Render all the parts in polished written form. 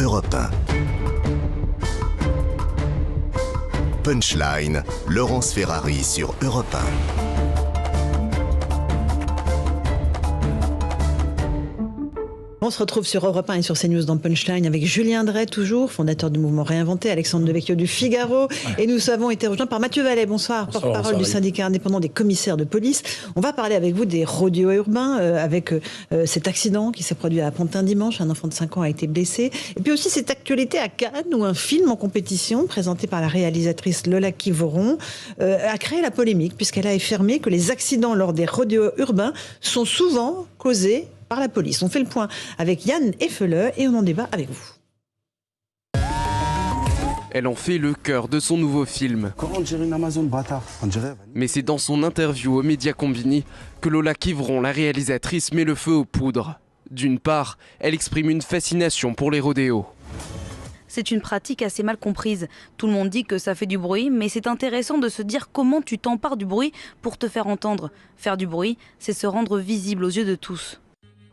Europe 1. Punchline, Laurence Ferrari sur Europe 1. On se retrouve sur Europe 1 et sur CNews dans Punchline avec Julien Drey, toujours, fondateur du mouvement Réinventé, Alexandre Devecchio du Figaro. Et nous avons été rejoints par Mathieu Vallet, bonsoir, porte-parole du syndicat indépendant des commissaires de police. On va parler avec vous des rodéos urbains, avec cet accident qui s'est produit à Pantin dimanche. Un enfant de 5 ans a été blessé. Et puis aussi cette actualité à Cannes, où un film en compétition, présenté par la réalisatrice Lola Kivoron, a créé la polémique, puisqu'elle a affirmé que les accidents lors des rodéos urbains sont souvent causés par la police. On fait le point avec Yann Effeleur et on en débat avec vous. Elle en fait le cœur de son nouveau film. Comment dirait une Amazon bâtard? Mais c'est dans son interview aux médias Combini que Lola Kivoron, la réalisatrice, met le feu aux poudres. D'une part, elle exprime une fascination pour les rodéos. C'est une pratique assez mal comprise. Tout le monde dit que ça fait du bruit, mais c'est intéressant de se dire comment tu t'empares du bruit pour te faire entendre. Faire du bruit, c'est se rendre visible aux yeux de tous.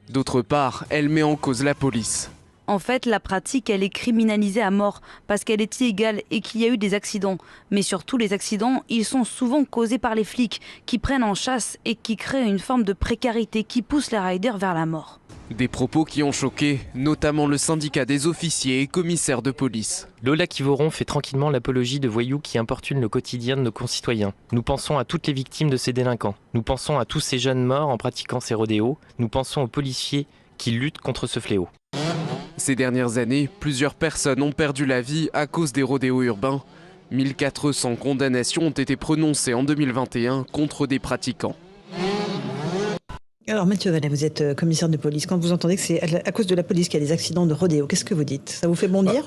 D'autre part, elle met en cause la police. En fait, la pratique, elle est criminalisée à mort parce qu'elle est illégale et qu'il y a eu des accidents. Mais surtout, les accidents, ils sont souvent causés par les flics qui prennent en chasse et qui créent une forme de précarité qui pousse les riders vers la mort. Des propos qui ont choqué, notamment le syndicat des officiers et commissaires de police. Lola Kivoron fait tranquillement l'apologie de voyous qui importunent le quotidien de nos concitoyens. Nous pensons à toutes les victimes de ces délinquants. Nous pensons à tous ces jeunes morts en pratiquant ces rodéos. Nous pensons aux policiers qui luttent contre ce fléau. Ces dernières années, plusieurs personnes ont perdu la vie à cause des rodéos urbains. 1400 condamnations ont été prononcées en 2021 contre des pratiquants. Alors Mathieu Vallet, vous êtes commissaire de police. Quand vous entendez que c'est à cause de la police qu'il y a des accidents de rodéo, qu'est-ce que vous dites? Ça vous fait bondir?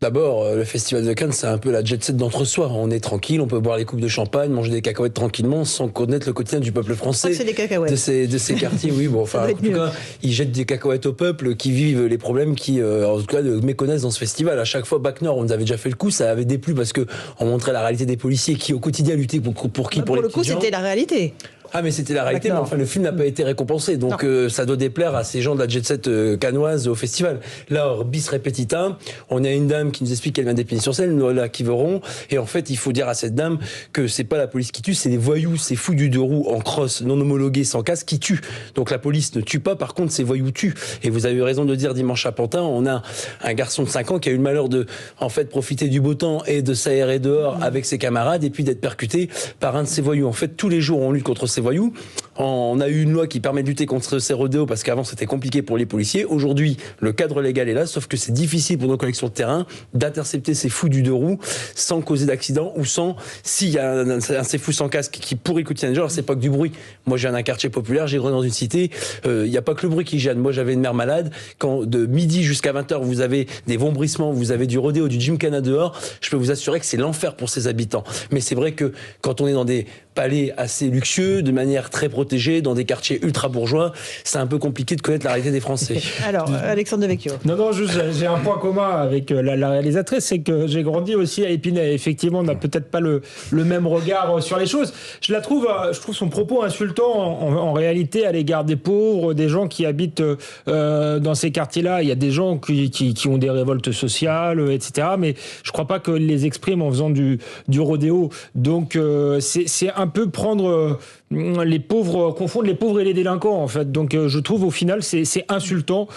D'abord, le festival de Cannes, c'est un peu la jet-set d'entre-soi. On est tranquille, on peut boire les coupes de champagne, manger des cacahuètes tranquillement, sans connaître le quotidien du peuple français. C'est des cacahuètes. De ces quartiers, oui. Bon, enfin, en tout cas, ils jettent des cacahuètes au peuple qui vivent les problèmes qui, en tout cas, méconnaissent dans ce festival. À chaque fois, Bac Nord, on nous avait déjà fait le coup, ça avait déplu parce que on montrait la réalité des policiers qui, au quotidien, luttaient pour qui, pour les Pour le coup, c'était la réalité. Ah, mais c'était la réalité, mais enfin le film n'a pas été récompensé, donc ça doit déplaire à ces gens de la jet-set cannoise au festival. Là, bis repetita, on a une dame qui nous explique qu'elle vient d'Épinay-sur-Seine, Lola Kivoron, et en fait il faut dire à cette dame que c'est pas la police qui tue, c'est les voyous, ces fous du deux roues en crosse, non homologués, sans casque, qui tuent. Donc la police ne tue pas, par contre ces voyous tuent. Et vous avez eu raison de dire dimanche à Pantin, on a un garçon de 5 ans qui a eu le malheur de en fait profiter du beau temps et de s'aérer dehors avec ses camarades et puis d'être percuté par un de ces voyous. En fait, tous les jours on lutte contre ces voyous. On a eu une loi qui permet de lutter contre ces rodéos parce qu'avant c'était compliqué pour les policiers. Aujourd'hui, le cadre légal est là, sauf que c'est difficile pour nos collègues sur le terrain d'intercepter ces fous du deux roues sans causer d'accident ou sans, s'il y a un ces fous sans casque qui pourrit le quotidien des gens. Alors c'est pas que du bruit. Moi, je viens d'un quartier populaire, j'ai grandi dans une cité. Il n'y a pas que le bruit qui gêne. Moi, j'avais une mère malade. Quand de midi jusqu'à 20h, vous avez des vombrissements, vous avez du rodéo, du gymkhana dehors, je peux vous assurer que c'est l'enfer pour ces habitants. Mais c'est vrai que quand on est dans des palais assez luxueux, de manière très protégée, dans des quartiers ultra bourgeois, c'est un peu compliqué de connaître la réalité des Français. Alors, Alexandre Devecchio. Non, juste, j'ai un point commun avec la réalisatrice, c'est que j'ai grandi aussi à Épinay. Effectivement, on n'a peut-être pas le même regard sur les choses. Je trouve son propos insultant en réalité à l'égard des pauvres, des gens qui habitent dans ces quartiers-là. Il y a des gens qui ont des révoltes sociales, etc. Mais je ne crois pas qu'ils les expriment en faisant du rodéo. Donc, c'est un peu prendre les pauvres, confondre les pauvres et les délinquants, en fait. Donc, je trouve au final, c'est insultant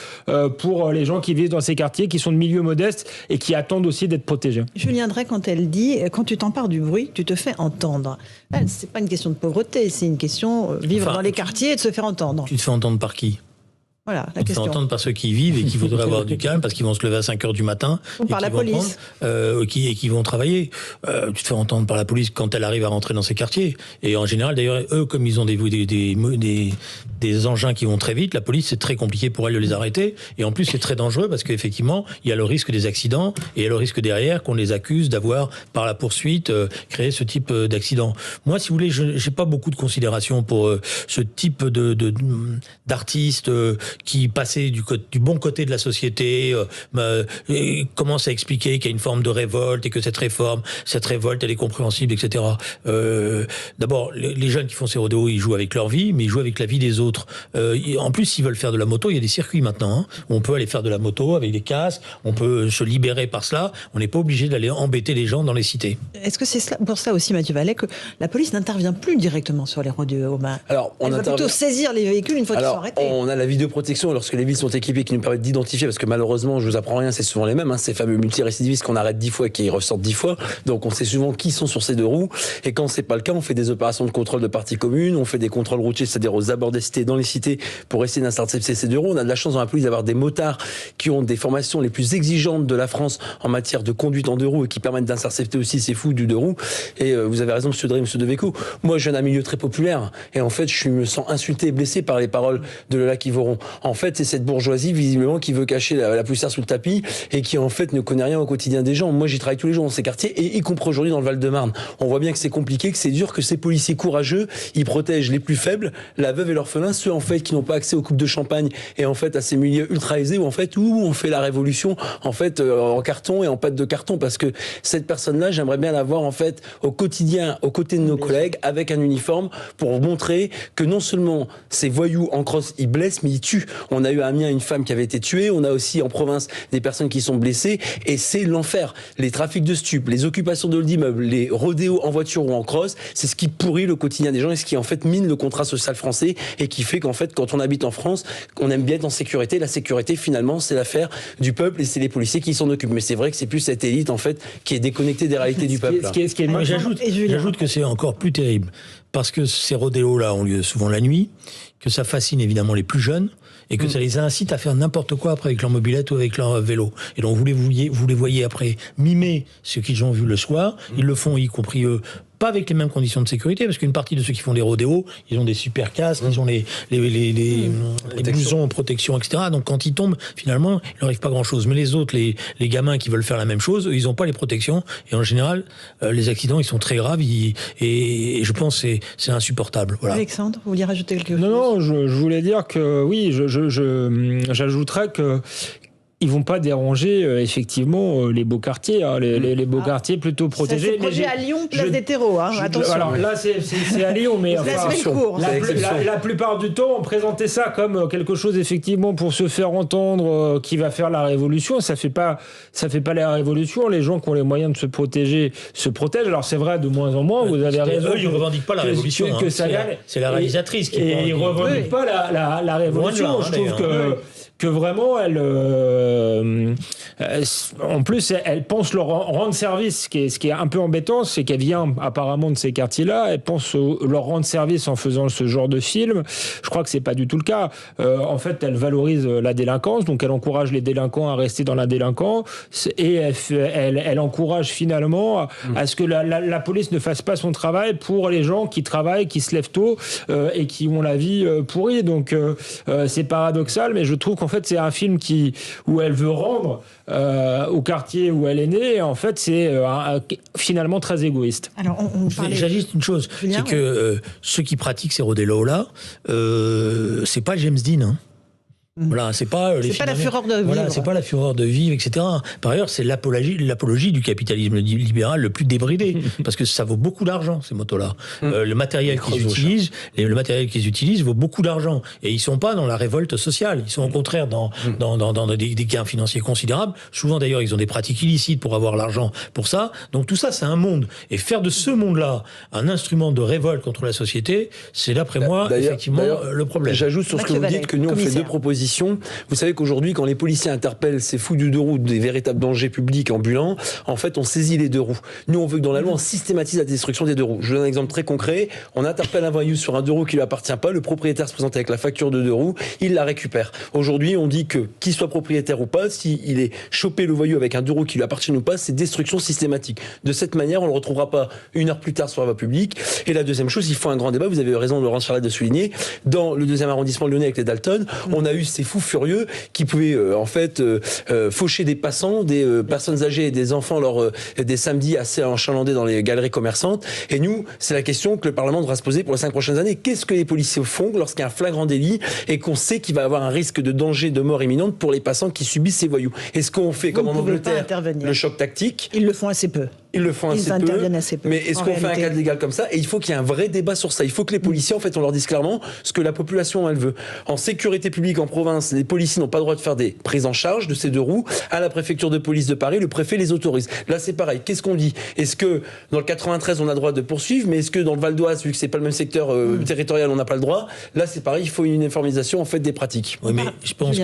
pour les gens qui vivent dans ces quartiers, qui sont de milieux modestes et qui attendent aussi d'être protégés. Julien Drey, quand elle dit « quand tu t'empares du bruit, tu te fais entendre », c'est pas une question de pauvreté, c'est une question vivre dans les quartiers et de se faire entendre. Tu te fais entendre par qui ? Voilà, la question. On se fait entendre par ceux qui y vivent et qui voudraient avoir du calme parce qu'ils vont se lever à 5h du matin. Ou par la police. Qui vont travailler. Tu te fais entendre par la police quand elle arrive à rentrer dans ces quartiers. Et en général, d'ailleurs, eux, comme ils ont des engins qui vont très vite, la police, c'est très compliqué pour elle de les arrêter. Et en plus, c'est très dangereux parce qu'effectivement, il y a le risque des accidents et il y a le risque derrière qu'on les accuse d'avoir, par la poursuite, créé ce type d'accident. Moi, si vous voulez, je n'ai pas beaucoup de considération pour ce type d'artistes qui passait du bon côté de la société, commence à expliquer qu'il y a une forme de révolte et que cette révolte, elle est compréhensible, etc. D'abord, les jeunes qui font ces rodéos, ils jouent avec leur vie, mais ils jouent avec la vie des autres. En plus, s'ils veulent faire de la moto, il y a des circuits maintenant, hein, où on peut aller faire de la moto avec des casques, on peut se libérer par cela, on n'est pas obligé d'aller embêter les gens dans les cités. Est-ce que c'est pour ça aussi, Mathieu Vallet, que la police n'intervient plus directement sur les rodéos? Alors, elle va plutôt saisir les véhicules une fois qu'ils sont arrêtés. On a la vidéoprotection lorsque les villes sont équipées qui nous permettent d'identifier, parce que malheureusement, je vous apprends rien, c'est souvent les mêmes, hein, ces fameux multirécidivistes qu'on arrête 10 fois et qui ressortent 10 fois. Donc on sait souvent qui sont sur ces deux roues. Et quand c'est pas le cas, on fait des opérations de contrôle de parties communes, on fait des contrôles routiers, c'est-à-dire aux abords des cités, dans les cités, pour essayer d'intercepter ces deux roues. On a de la chance dans la police d'avoir des motards qui ont des formations les plus exigeantes de la France en matière de conduite en deux roues et qui permettent d'intercepter aussi ces fous du deux roues. Et vous avez raison, monsieur Drey, monsieur Devéco. Moi, je viens d'un milieu très populaire et en fait, je me sens insulté et blessé par les paroles de Lola Kivoron. En fait, c'est cette bourgeoisie visiblement qui veut cacher la poussière sous le tapis et qui en fait ne connaît rien au quotidien des gens. Moi, j'y travaille tous les jours dans ces quartiers et y compris aujourd'hui dans le Val-de-Marne. On voit bien que c'est compliqué, que c'est dur, que ces policiers courageux, ils protègent les plus faibles, la veuve et l'orphelin, ceux en fait qui n'ont pas accès aux coupes de champagne et en fait à ces milieux ultra aisés où en fait où on fait la révolution en fait en carton et en pâte de carton, parce que cette personne-là, j'aimerais bien la voir en fait au quotidien, aux côtés de nos collègues avec un uniforme pour montrer que non seulement ces voyous en crosse ils blessent mais ils tuent. On a eu à Amiens une femme qui avait été tuée, on a aussi en province des personnes qui sont blessées et c'est l'enfer. Les trafics de stupes, les occupations de d'immeubles, les rodéos en voiture ou en crosse, c'est ce qui pourrit le quotidien des gens et ce qui en fait mine le contrat social français et qui fait qu'en fait quand on habite en France, on aime bien être en sécurité. La sécurité finalement c'est l'affaire du peuple et c'est les policiers qui s'en occupent. Mais c'est vrai que c'est plus cette élite en fait qui est déconnectée des réalités du peuple. J'ajoute que c'est encore plus terrible parce que ces rodéos-là ont lieu souvent la nuit, que ça fascine évidemment les plus jeunes et que ça les incite à faire n'importe quoi après avec leur mobilette ou avec leur vélo. Et donc vous les voyez après mimer ce qu'ils ont vu le soir. Ils le font, y compris eux, pas avec les mêmes conditions de sécurité, parce qu'une partie de ceux qui font des rodéos, ils ont des super casques, ils ont les blousons en protection, etc. Donc quand ils tombent, finalement, il leur arrive pas grand-chose. Mais les autres, les gamins qui veulent faire la même chose, eux, ils ont pas les protections. Et en général, les accidents, ils sont très graves. Et je pense que c'est insupportable. Voilà. Alexandre, vous vouliez rajouter quelque chose? Non, je voulais dire que oui, j'ajouterais que ils vont pas déranger effectivement les beaux quartiers, hein, les beaux quartiers plutôt protégés. C'est projet à Lyon, place des terreaux, hein, attention. Alors là, c'est à Lyon, mais la plupart du temps, on présentait ça comme quelque chose effectivement pour se faire entendre, qui va faire la révolution. Ça fait pas la révolution. Les gens qui ont les moyens de se protéger se protègent. Alors c'est vrai de moins en moins. Vous avez raison. Eux, ils revendiquent pas la révolution. C'est la réalisatrice qui. Et ils revendiquent pas la révolution. Je trouve que vraiment, en plus, elle pense leur rendre service. Ce qui est un peu embêtant, c'est qu'elle vient apparemment de ces quartiers-là. Elle pense leur rendre service en faisant ce genre de film. Je crois que c'est pas du tout le cas. En fait, elle valorise la délinquance, donc elle encourage les délinquants à rester dans la délinquance et elle encourage finalement à ce que la police ne fasse pas son travail pour les gens qui travaillent, qui se lèvent tôt et qui ont la vie pourrie. Donc c'est paradoxal, mais je trouve qu'en fait c'est un film où elle veut rendre au quartier où elle est née. En fait, c'est finalement très égoïste. Alors, j'ajoute une chose, c'est que ceux qui pratiquent ces rodéos-là, c'est pas James Dean. Hein. Voilà, c'est pas la fureur de vivre. Voilà, c'est pas la fureur de vivre, etc. Par ailleurs, c'est l'apologie du capitalisme libéral le plus débridé, parce que ça vaut beaucoup d'argent ces motos-là. Le matériel qu'ils utilisent vaut beaucoup d'argent, et ils sont pas dans la révolte sociale. Ils sont au contraire dans des gains financiers considérables. Souvent d'ailleurs, ils ont des pratiques illicites pour avoir l'argent pour ça. Donc tout ça, c'est un monde, et faire de ce monde-là un instrument de révolte contre la société, c'est d'après moi effectivement le problème. J'ajoute sur ce que vous dites que nous on fait deux propositions. Vous savez qu'aujourd'hui, quand les policiers interpellent ces fous du deux roues, des véritables dangers publics ambulants, en fait, on saisit les deux roues. Nous, on veut que dans la loi, on systématise la destruction des deux roues. Je vous donne un exemple très concret. On interpelle un voyou sur un deux roues qui lui appartient pas. Le propriétaire se présente avec la facture de deux roues. Il la récupère. Aujourd'hui, on dit que, qu'il soit propriétaire ou pas, s'il est chopé le voyou avec un deux roues qui lui appartient ou pas, c'est destruction systématique. De cette manière, on le retrouvera pas une heure plus tard sur la voie publique. Et la deuxième chose, il faut un grand débat. Vous avez raison, Laurence Charlet, de souligner. Dans le 2e arrondissement lyonnais avec les Dalton, on a eu ces fous furieux qui pouvaient faucher des passants, des personnes âgées et des enfants des samedis assez enchalandés dans les galeries commerçantes. Et nous, c'est la question que le Parlement devra se poser pour les 5 prochaines années. Qu'est-ce que les policiers font lorsqu'il y a un flagrant délit et qu'on sait qu'il va y avoir un risque de danger, de mort imminente pour les passants qui subissent ces voyous? Est-ce qu'on fait comme en Angleterre le choc tactique? Ils le font assez peu. Ils interviennent assez peu. Mais est-ce qu'on fait un cadre légal comme ça? Et il faut qu'il y ait un vrai débat sur ça. Il faut que les policiers, en fait, on leur dise clairement ce que la population, elle veut. En sécurité publique, en province, les policiers n'ont pas le droit de faire des prises en charge de ces 2 roues. À la préfecture de police de Paris, le préfet les autorise. Là, c'est pareil. Qu'est-ce qu'on dit? Est-ce que dans le 93, on a le droit de poursuivre, mais est-ce que dans le Val d'Oise, vu que c'est pas le même secteur territorial, on n'a pas le droit? Là, c'est pareil. Il faut une uniformisation, en fait, des pratiques. Oui, mais je pense que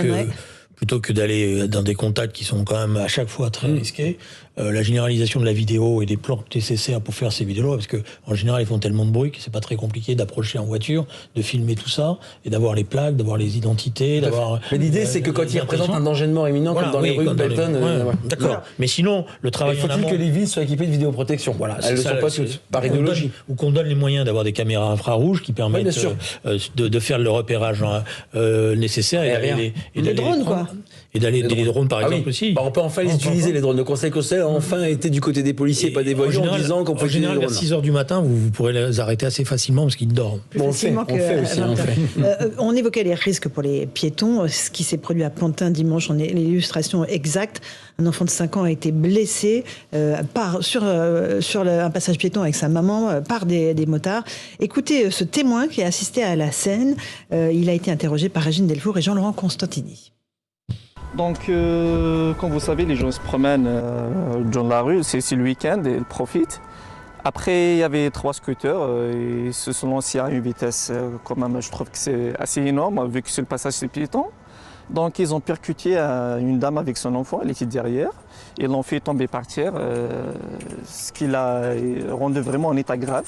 plutôt que d'aller dans des contacts qui sont quand même à chaque fois très risqués, la généralisation de la vidéo et des plans nécessaires pour faire ces vidéos, parce que en général ils font tellement de bruit que c'est pas très compliqué d'approcher en voiture, de filmer tout ça et d'avoir les plaques, d'avoir les identités, d'avoir. Mais l'idée c'est que quand il représente un danger de mort imminent, comme dans les rues de Belton, d'accord. Mais sinon, le travail en amont. Il faut que les villes soient équipées de vidéoprotection. Voilà, elles ne sont pas toutes par idéologie. Ou qu'on donne les moyens d'avoir des caméras infrarouges qui permettent de faire le repérage nécessaire et les drones quoi. Et d'aller des drones par exemple aussi. On peut enfin les utiliser les drones. Le Conseil constitutionnel a enfin été du côté des policiers, pas des voyous, en disant qu'on peut utiliser les drones. En général, à 6h du matin, vous pourrez les arrêter assez facilement parce qu'ils dorment. On fait aussi. On évoquait les risques pour les piétons. Ce qui s'est produit à Pantin dimanche, on est l'illustration exacte. Un enfant de 5 ans a été blessé sur un passage piéton avec sa maman par des motards. Écoutez ce témoin qui a assisté à la scène. Il a été interrogé par Régine Delfour et Jean-Laurent Constantini. Donc, comme vous savez, les gens se promènent dans la rue, c'est le week-end et ils profitent. Après, il y avait 3 scooters, ils se sont lancés à une vitesse quand même, je trouve que c'est assez énorme, vu que c'est le passage c'est piéton. Donc, ils ont percuté une dame avec son enfant, elle était derrière. Ils l'ont fait tomber par terre, ce qui l'a rendu vraiment en état grave.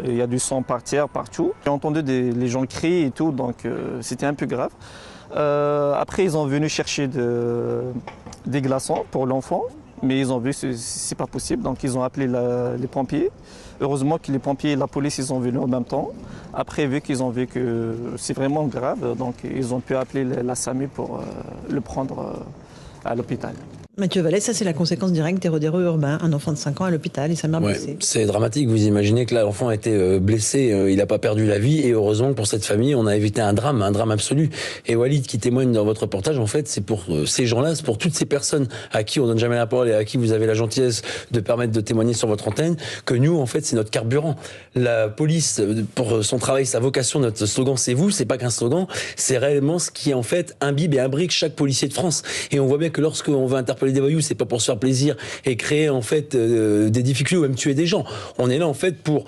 Il y a du sang par terre, partout. J'ai entendu les gens crier et tout, donc c'était un peu grave. Après, ils ont venu chercher des glaçons pour l'enfant, mais ils ont vu que c'est pas possible, donc ils ont appelé les pompiers. Heureusement que les pompiers et la police ils sont venus en même temps. Après, vu qu'ils ont vu que c'est vraiment grave, donc ils ont pu appeler la SAMU pour le prendre à l'hôpital. Mathieu Vallet, ça c'est la conséquence directe des rodéos urbains. Un enfant de 5 ans à l'hôpital et sa mère blessée. C'est dramatique, vous imaginez que là l'enfant a été blessé, il n'a pas perdu la vie et heureusement pour cette famille on a évité un drame absolu. Et Walid qui témoigne dans votre reportage, en fait c'est pour ces gens-là, c'est pour toutes ces personnes à qui on donne jamais la parole et à qui vous avez la gentillesse de permettre de témoigner sur votre antenne, que nous en fait c'est notre carburant. La police pour son travail, sa vocation, notre slogan c'est vous, c'est pas qu'un slogan, c'est réellement ce qui en fait imbibe et imbrique chaque policier de France. Et on voit bien que lorsqu'on veut interpeller des voyous, c'est pas pour se faire plaisir et créer en fait des difficultés ou même tuer des gens. On est là en fait pour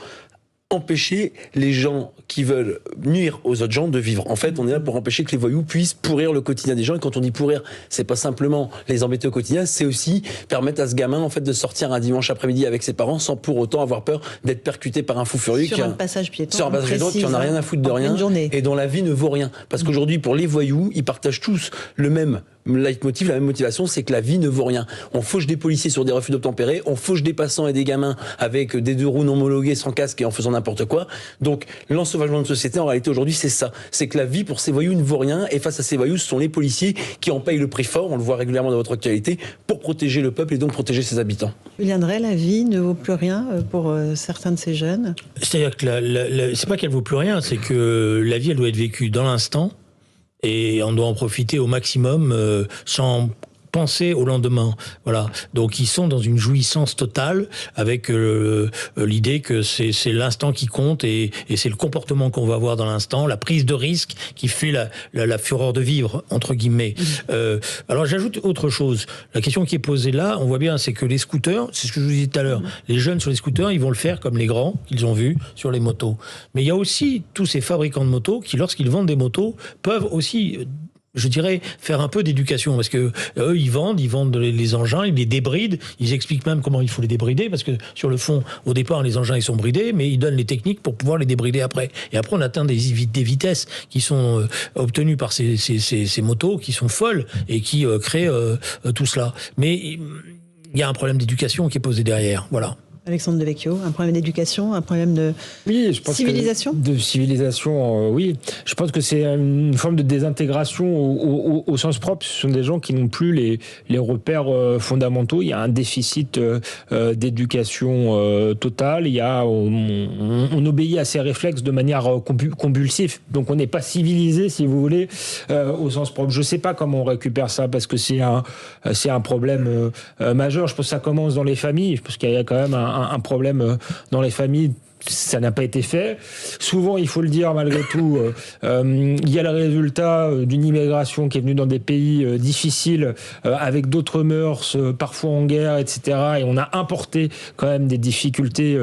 empêcher les gens qui veulent nuire aux autres gens de vivre. En fait, on est là pour empêcher que les voyous puissent pourrir le quotidien des gens. Et quand on dit pourrir, c'est pas simplement les embêter au quotidien, c'est aussi permettre à ce gamin en fait de sortir un dimanche après-midi avec ses parents sans pour autant avoir peur d'être percuté par un fou furieux sur un passage piéton. Sur un passage piéton qui en a rien à foutre de rien et dont la vie ne vaut rien. Parce qu'aujourd'hui, pour les voyous, ils partagent tous le même leitmotiv, la même motivation, c'est que la vie ne vaut rien. On fauche des policiers sur des refus d'obtempérer, on fauche des passants et des gamins avec des 2 roues non homologuées sans casque et en faisant n'importe quoi. Donc l'ensauvagement de société, en réalité aujourd'hui, c'est ça. C'est que la vie pour ces voyous ne vaut rien et face à ces voyous, ce sont les policiers qui en payent le prix fort, on le voit régulièrement dans votre actualité, pour protéger le peuple et donc protéger ses habitants. Julien Drey, la vie ne vaut plus rien pour certains de ces jeunes? C'est-à-dire que c'est pas qu'elle vaut plus rien, c'est que la vie, elle doit être vécue dans l'instant. Et on doit en profiter au maximum sans penser au lendemain. Voilà. Donc ils sont dans une jouissance totale avec l'idée que c'est l'instant qui compte et c'est le comportement qu'on va avoir dans l'instant, la prise de risque qui fait la fureur de vivre, entre guillemets. Alors j'ajoute autre chose. La question qui est posée là, on voit bien, c'est que les scooters, c'est ce que je vous disais tout à l'heure, les jeunes sur les scooters, ils vont le faire comme les grands qu'ils ont vus sur les motos. Mais il y a aussi tous ces fabricants de motos qui, lorsqu'ils vendent des motos, peuvent aussi... je dirais, faire un peu d'éducation, parce que eux, ils vendent les engins, ils les débrident, ils expliquent même comment il faut les débrider, parce que sur le fond, au départ, les engins, ils sont bridés, mais ils donnent les techniques pour pouvoir les débrider après. Et après, on atteint des vitesses qui sont obtenues par ces motos, qui sont folles, et qui créent tout cela. Mais il y a un problème d'éducation qui est posé derrière, voilà. Alexandre Devecchio, un problème d'éducation, un problème de civilisation. De civilisation, oui. Je pense que c'est une forme de désintégration au sens propre. Ce sont des gens qui n'ont plus les repères fondamentaux. Il y a un déficit d'éducation totale. On obéit à ses réflexes de manière convulsive. Donc on n'est pas civilisé, si vous voulez, au sens propre. Je ne sais pas comment on récupère ça, parce que c'est un problème majeur. Je pense que ça commence dans les familles, parce qu'il y a quand même un problème dans les familles. Ça n'a pas été fait. Souvent, il faut le dire, malgré tout, il y a le résultat d'une immigration qui est venue dans des pays difficiles, avec d'autres mœurs, parfois en guerre, etc. Et on a importé quand même des difficultés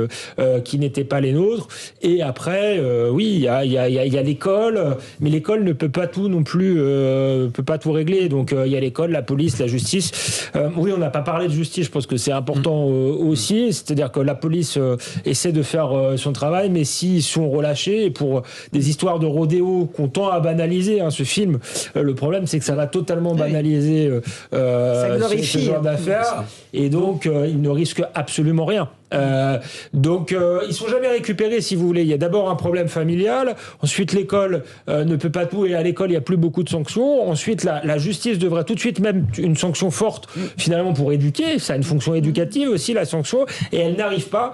qui n'étaient pas les nôtres. Et après, oui, il y a l'école, mais l'école ne peut pas tout non plus, peut pas tout régler. Donc, il y a l'école, la police, la justice. Oui, on n'a pas parlé de justice. Je pense que c'est important aussi. C'est-à-dire que la police essaie de faire son travail, mais s'ils sont relâchés, et pour des histoires de rodéo qu'on tend à banaliser, ce film, le problème c'est que ça va totalement banaliser ce genre d'affaires, et donc ils ne risquent absolument rien. Donc ils sont jamais récupérés, si vous voulez. Il y a d'abord un problème familial, ensuite l'école ne peut pas tout, et à l'école il n'y a plus beaucoup de sanctions. Ensuite la justice devrait tout de suite même une sanction forte finalement pour éduquer. Ça a une fonction éducative aussi, la sanction, et elle n'arrive pas.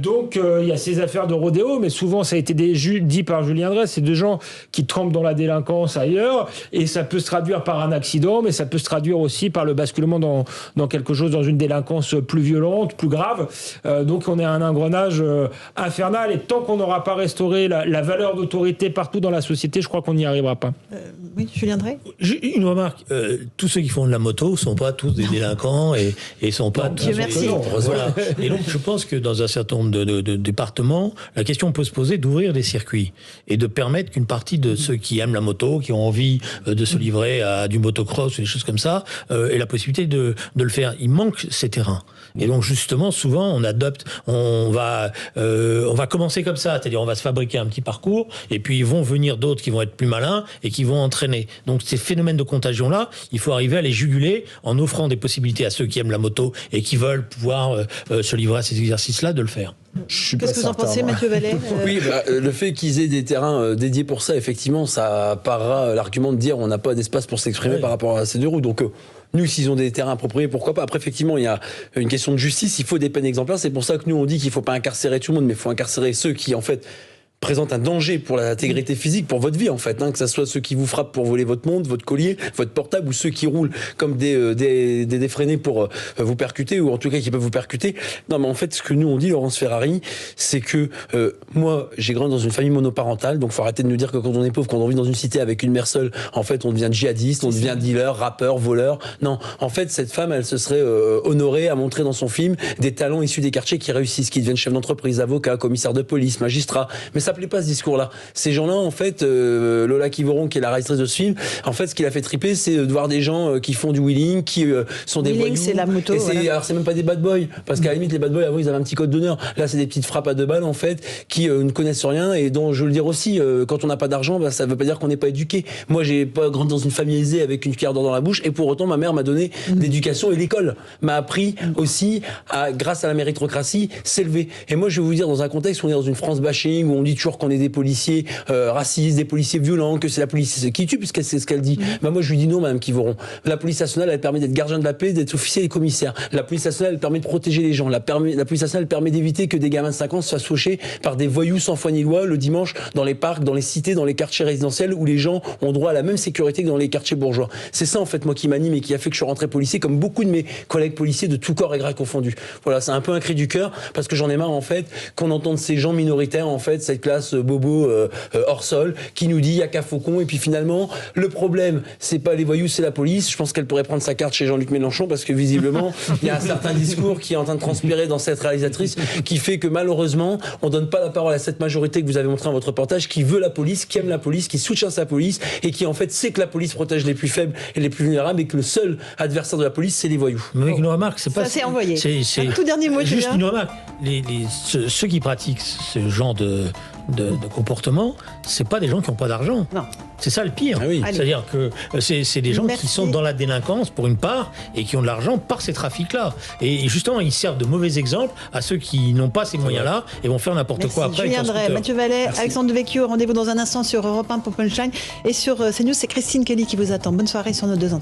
Donc il y a ces affaires de rodéo, mais souvent ça a été dit par Julien Drey, c'est des gens qui trempent dans la délinquance ailleurs, et ça peut se traduire par un accident, mais ça peut se traduire aussi par le basculement dans quelque chose, dans une délinquance plus violente, plus grave. Donc on est à un engrenage infernal, et tant qu'on n'aura pas restauré la valeur d'autorité partout dans la société, je crois qu'on n'y arrivera pas. Oui, Julien Drey. Une remarque, tous ceux qui font de la moto ne sont pas tous des délinquants et sont pas tous... Dieu merci. Voilà. Et donc je pense que dans un certain nombre de départements, la question peut se poser d'ouvrir des circuits et de permettre qu'une partie de ceux qui aiment la moto, qui ont envie de se livrer à du motocross ou des choses comme ça, aient la possibilité de le faire. Il manque ces terrains. Et donc justement, souvent, on va commencer comme ça, c'est-à-dire on va se fabriquer un petit parcours, et puis ils vont venir d'autres qui vont être plus malins et qui vont entraîner. Donc ces phénomènes de contagion-là, il faut arriver à les juguler en offrant des possibilités à ceux qui aiment la moto et qui veulent pouvoir se livrer à ces exercices-là, de le faire. Qu'est-ce que vous en pensez, Mathieu Vallet? Oui, le fait qu'ils aient des terrains dédiés pour ça, effectivement, ça parera l'argument de dire on n'a pas d'espace pour s'exprimer par rapport à ces deux roues. Donc nous, s'ils ont des terrains appropriés, pourquoi pas. Après, effectivement, il y a une question de justice, il faut des peines exemplaires. C'est pour ça que nous, on dit qu'il ne faut pas incarcérer tout le monde, mais il faut incarcérer ceux qui, en fait, présentent un danger pour l'intégrité physique, pour votre vie en fait, que ce soit ceux qui vous frappent pour voler votre montre, votre collier, votre portable, ou ceux qui roulent comme des défrénés pour vous percuter, ou en tout cas qui peuvent vous percuter. Non, mais en fait, ce que nous on dit, Laurence Ferrari, c'est que moi j'ai grandi dans une famille monoparentale, donc faut arrêter de nous dire que quand on est pauvre, quand on vit dans une cité avec une mère seule, en fait on devient djihadiste, on devient dealer, rappeur, voleur. Non, en fait cette femme, elle se serait honorée à montrer dans son film des talents issus des quartiers qui réussissent, qui deviennent chefs d'entreprise, avocats, commissaires de police, magistrats. Mais ça plaît pas ce discours-là. Ces gens-là, en fait, Lola Kivoron, qui est la réalisatrice de ce film, en fait, ce qui l'a fait triper, c'est de voir des gens qui font du wheeling, qui sont des voyous. C'est la moto. Et alors, c'est même pas des bad boys, parce qu'à la limite, les bad boys, avant, ils avaient un petit code d'honneur. Là, c'est des petites frappes à 2 balles, en fait, qui ne connaissent rien, et dont, je veux le dire aussi, quand on n'a pas d'argent, ça veut pas dire qu'on n'est pas éduqué. Moi, j'ai pas grandi dans une famille aisée avec une cuillère d'or dans la bouche, et pour autant, ma mère m'a donné d'éducation, et l'école m'a appris aussi, grâce à la méritocratie, s'élever. Et moi, je vais vous dire, dans un contexte où on est dans une France bashing, où on dit toujours qu'on est des policiers racistes, des policiers violents, que c'est la police qui tue, puisque c'est ce qu'elle dit. Moi, je lui dis non, madame Kivoron. La police nationale, elle permet d'être gardien de la paix, d'être officier et commissaire. La police nationale, elle permet de protéger les gens. La police nationale, elle permet d'éviter que des gamins de 5 ans se fassent faucher par des voyous sans foi ni loi le dimanche dans les parcs, dans les cités, dans les quartiers résidentiels où les gens ont droit à la même sécurité que dans les quartiers bourgeois. C'est ça, en fait, moi, qui m'anime et qui a fait que je suis rentré policier, comme beaucoup de mes collègues policiers de tout corps et grade confondus. Voilà, c'est un peu un cri du cœur, parce que j'en ai marre, en fait, qu'on entende ces gens minoritaires, en fait, cette classe bobo hors sol, qui nous dit il y a qu'à Faucon, et puis finalement le problème c'est pas les voyous, c'est la police. Je pense qu'elle pourrait prendre sa carte chez Jean-Luc Mélenchon, parce que visiblement il y a un certain discours qui est en train de transpirer dans cette réalisatrice, qui fait que malheureusement on donne pas la parole à cette majorité que vous avez montré dans votre reportage, qui veut la police, qui aime la police, qui soutient sa police, et qui en fait sait que la police protège les plus faibles et les plus vulnérables, et que le seul adversaire de la police c'est les voyous. Mais avec une remarque, c'est pas... Ça c'est envoyé. C'est un tout dernier mot, juste Julien. une remarque. Ceux qui pratiquent ce genre de comportement, c'est pas des gens qui n'ont pas d'argent. Non. C'est ça le pire. Ah oui. C'est-à-dire que c'est des gens qui sont dans la délinquance pour une part et qui ont de l'argent par ces trafics-là. Et justement, ils servent de mauvais exemples à ceux qui n'ont pas ces moyens-là et vont faire n'importe quoi après. Julien Drey, Mathieu Vallet, Alexandre Devecchio, rendez-vous dans un instant sur Europe 1 pour Punchline. Et sur CNews, c'est Christine Kelly qui vous attend. Bonne soirée sur nos deux antennes.